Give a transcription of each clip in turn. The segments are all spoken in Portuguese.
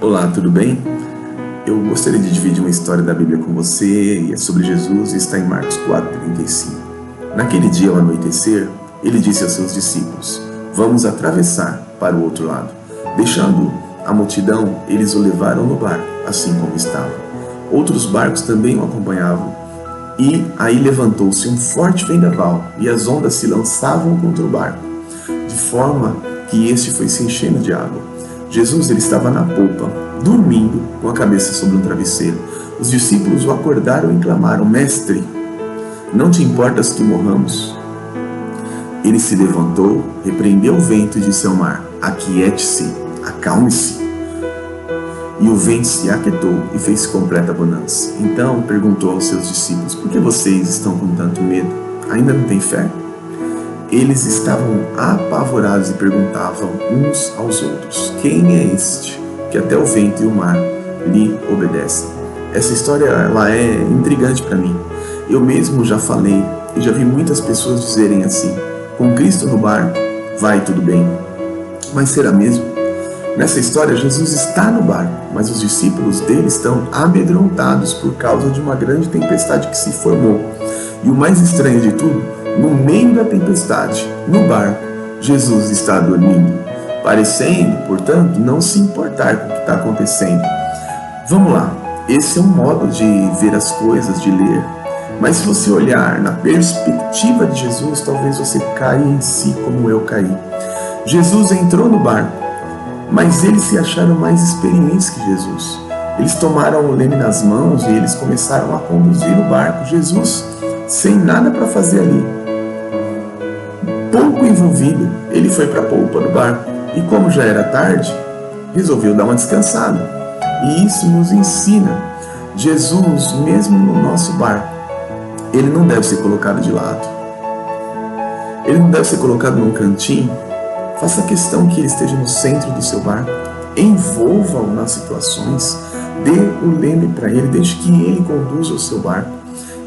Olá, tudo bem? Eu gostaria de dividir uma história da Bíblia com você, e é sobre Jesus e está em Marcos 4:35. Naquele dia, ao anoitecer, ele disse aos seus discípulos: "Vamos atravessar para o outro lado." Deixando a multidão, eles o levaram no barco, assim como estava. Outros barcos também o acompanhavam, e aí levantou-se um forte vendaval, e as ondas se lançavam contra o barco, de forma que este foi se enchendo de água. Jesus ele estava na polpa, dormindo, com a cabeça sobre um travesseiro. Os discípulos o acordaram e clamaram: "Mestre, não te importas que morramos?" Ele se levantou, repreendeu o vento e disse ao mar: "Aquiete-se, acalme-se." E o vento se aquietou e fez completa bonança. Então perguntou aos seus discípulos: "Por que vocês estão com tanto medo? Ainda não têm fé?" Eles estavam apavorados e perguntavam uns aos outros: "Quem é este que até o vento e o mar lhe obedecem?" Essa história ela é intrigante para mim. Eu mesmo já falei e já vi muitas pessoas dizerem assim: "Com Cristo no barco, vai tudo bem." Mas será mesmo? Nessa história, Jesus está no barco, mas os discípulos dele estão amedrontados por causa de uma grande tempestade que se formou. E o mais estranho de tudo, no meio da tempestade, no barco, Jesus está dormindo, parecendo, portanto, não se importar com o que está acontecendo. Vamos lá, esse é um modo de ver as coisas, de ler. Mas se você olhar na perspectiva de Jesus, talvez você caia em si como eu caí. Jesus entrou no barco, mas eles se acharam mais experientes que Jesus. Eles tomaram o leme nas mãos e eles começaram a conduzir o barco. Jesus, sem nada para fazer ali, pouco envolvido, ele foi para a polpa do barco. E como já era tarde, resolveu dar uma descansada. E isso nos ensina: Jesus, mesmo no nosso barco, ele não deve ser colocado de lado. Ele não deve ser colocado num cantinho. Faça questão que ele esteja no centro do seu barco. Envolva-o nas situações. Dê o leme para ele, deixe que ele conduza o seu barco.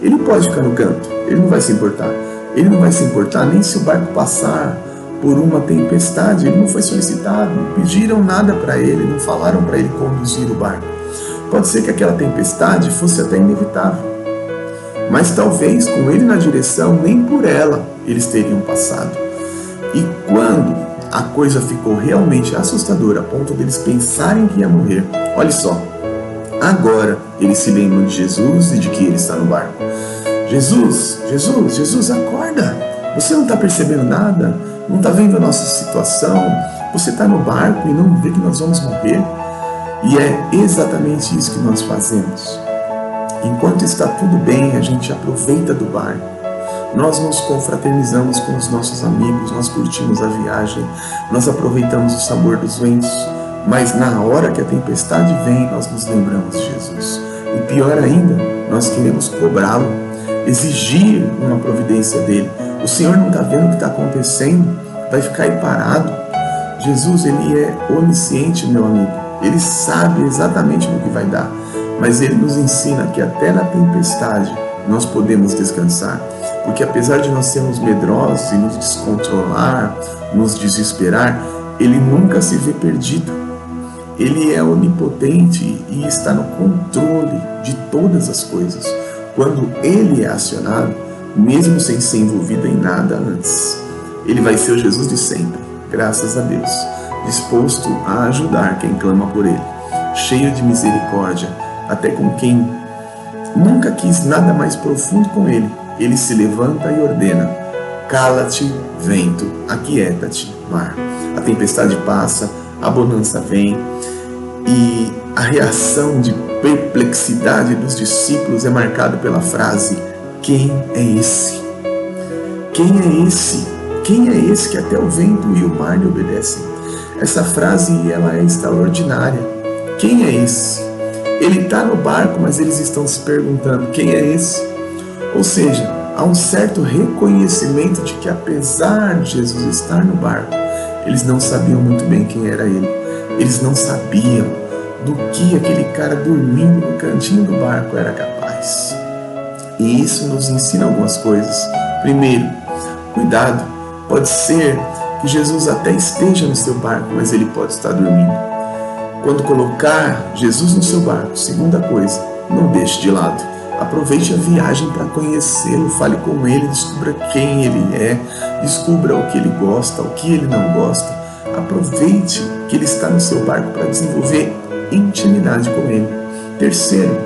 Ele pode ficar no canto, ele não vai se importar. Ele não vai se importar nem se o barco passar por uma tempestade. Ele não foi solicitado, não pediram nada para ele, não falaram para ele conduzir o barco. Pode ser que aquela tempestade fosse até inevitável, mas talvez com ele na direção, nem por ela eles teriam passado. E quando a coisa ficou realmente assustadora, a ponto deles pensarem que ia morrer, olha só, agora eles se lembram de Jesus e de que ele está no barco. Jesus, Jesus, Jesus, acorda! Você não está percebendo nada? Não está vendo a nossa situação? Você está no barco e não vê que nós vamos morrer? E é exatamente isso que nós fazemos. Enquanto está tudo bem, a gente aproveita do barco. Nós nos confraternizamos com os nossos amigos, nós curtimos a viagem, nós aproveitamos o sabor dos ventos. Mas na hora que a tempestade vem, nós nos lembramos de Jesus. E pior ainda, nós queremos cobrá-lo, exigir uma providência dele. O Senhor não está vendo o que está acontecendo? Vai ficar aí parado? Jesus, ele é onisciente, meu amigo. Ele sabe exatamente no que vai dar. Mas ele nos ensina que até na tempestade nós podemos descansar. Porque apesar de nós sermos medrosos e nos descontrolar, nos desesperar, ele nunca se vê perdido. Ele é onipotente e está no controle de todas as coisas. Quando ele é acionado, mesmo sem ser envolvido em nada antes, ele vai ser o Jesus de sempre, graças a Deus, disposto a ajudar quem clama por ele, cheio de misericórdia, até com quem nunca quis nada mais profundo com ele. Ele se levanta e ordena: "Cala-te, vento, aquieta-te, mar." A tempestade passa, a bonança vem, e a reação de perplexidade dos discípulos é marcada pela frase: "Quem é esse? Quem é esse? Quem é esse que até o vento e o mar lhe obedecem?" Essa frase ela é extraordinária. Quem é esse? Ele está no barco, mas eles estão se perguntando: quem é esse? Ou seja, há um certo reconhecimento de que apesar de Jesus estar no barco, eles não sabiam muito bem quem era ele. Eles não sabiam do que aquele cara dormindo no cantinho do barco era capaz. E isso nos ensina algumas coisas. Primeiro, cuidado. Pode ser que Jesus até esteja no seu barco, mas ele pode estar dormindo. Quando colocar Jesus no seu barco, segunda coisa, não deixe de lado. Aproveite a viagem para conhecê-lo, fale com ele, descubra quem ele é, descubra o que ele gosta, o que ele não gosta. Aproveite que ele está no seu barco para desenvolver intimidade com ele. Terceiro,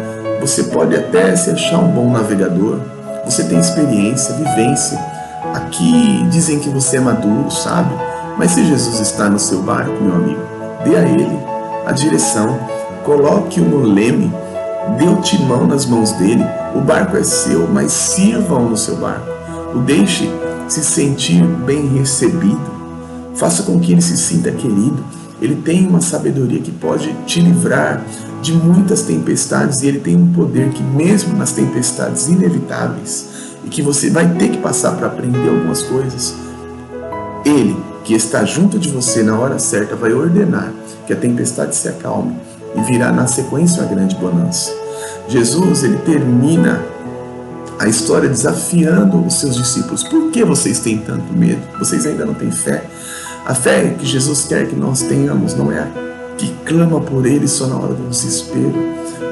você pode até se achar um bom navegador, você tem experiência, vivência. Aqui dizem que você é maduro, sabe? Mas se Jesus está no seu barco, meu amigo, dê a ele a direção, coloque-o no leme, dê o timão nas mãos dele. O barco é seu, mas sirva-o no seu barco. O deixe se sentir bem recebido. Faça com que ele se sinta querido. Ele tem uma sabedoria que pode te livrar de muitas tempestades, e ele tem um poder que mesmo nas tempestades inevitáveis e que você vai ter que passar para aprender algumas coisas, ele que está junto de você na hora certa vai ordenar que a tempestade se acalme e virá na sequência a grande bonança. Jesus, ele termina a história desafiando os seus discípulos. Por que vocês têm tanto medo? Vocês ainda não têm fé? A fé que Jesus quer que nós tenhamos não é a que clama por ele só na hora do desespero,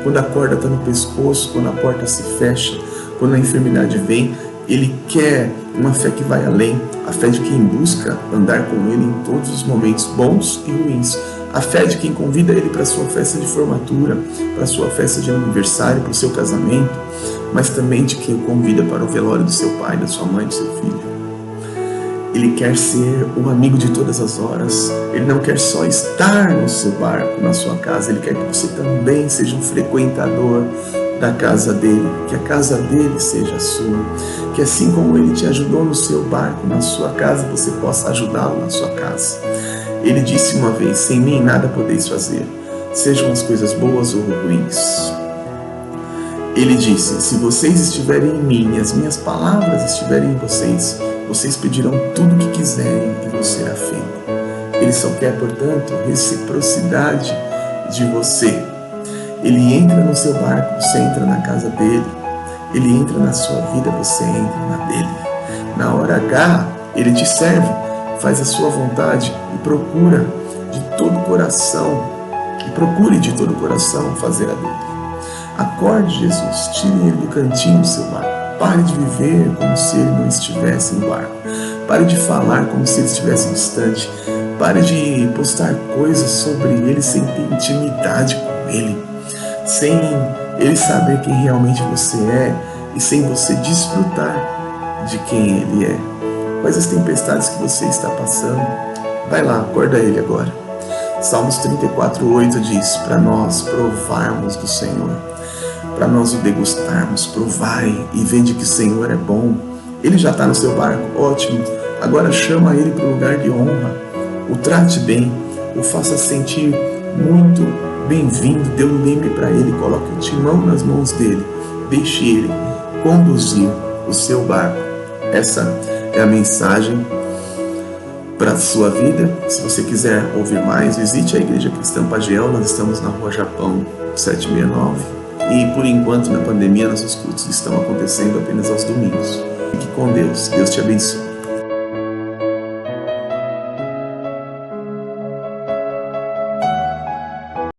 quando a corda está no pescoço, quando a porta se fecha, quando a enfermidade vem. Ele quer uma fé que vai além, a fé de quem busca andar com ele em todos os momentos bons e ruins, a fé de quem convida ele para a sua festa de formatura, para a sua festa de aniversário, para o seu casamento, mas também de quem o convida para o velório do seu pai, da sua mãe, do seu filho. Ele quer ser o amigo de todas as horas. Ele não quer só estar no seu barco, na sua casa. Ele quer que você também seja um frequentador da casa dele, que a casa dele seja a sua, que assim como ele te ajudou no seu barco, na sua casa, você possa ajudá-lo na sua casa. Ele disse uma vez: sem mim nada podeis fazer, sejam as coisas boas ou ruins. Ele disse: se vocês estiverem em mim e as minhas palavras estiverem em vocês, vocês pedirão tudo o que quiserem e vos será feito. Ele só quer, portanto, reciprocidade de você. Ele entra no seu barco, você entra na casa dele. Ele entra na sua vida, você entra na dele. Na hora H, ele te serve, faz a sua vontade e procure de todo o coração fazer a dele. Acorde Jesus, tire ele do cantinho do seu barco. Pare de viver como se ele não estivesse no barco. Pare de falar como se ele estivesse distante. Pare de postar coisas sobre ele sem ter intimidade com ele, sem ele saber quem realmente você é e sem você desfrutar de quem ele é. Quais as tempestades que você está passando? Vai lá, acorda ele agora. Salmos 34:8 diz: para nós provarmos do Senhor, para nós o degustarmos, provai e vede que o Senhor é bom. Ele já está no seu barco, ótimo. Agora chama ele para o lugar de honra, o trate bem, o faça sentir muito bem-vindo, dê um leme para ele, coloque o timão nas mãos dele, deixe ele conduzir o seu barco. Essa é a mensagem para a sua vida. Se você quiser ouvir mais, visite a Igreja Cristã Pagiel. Nós estamos na Rua Japão 769 e por enquanto na pandemia nossos cultos estão acontecendo apenas aos domingos. Fique com Deus, Deus te abençoe.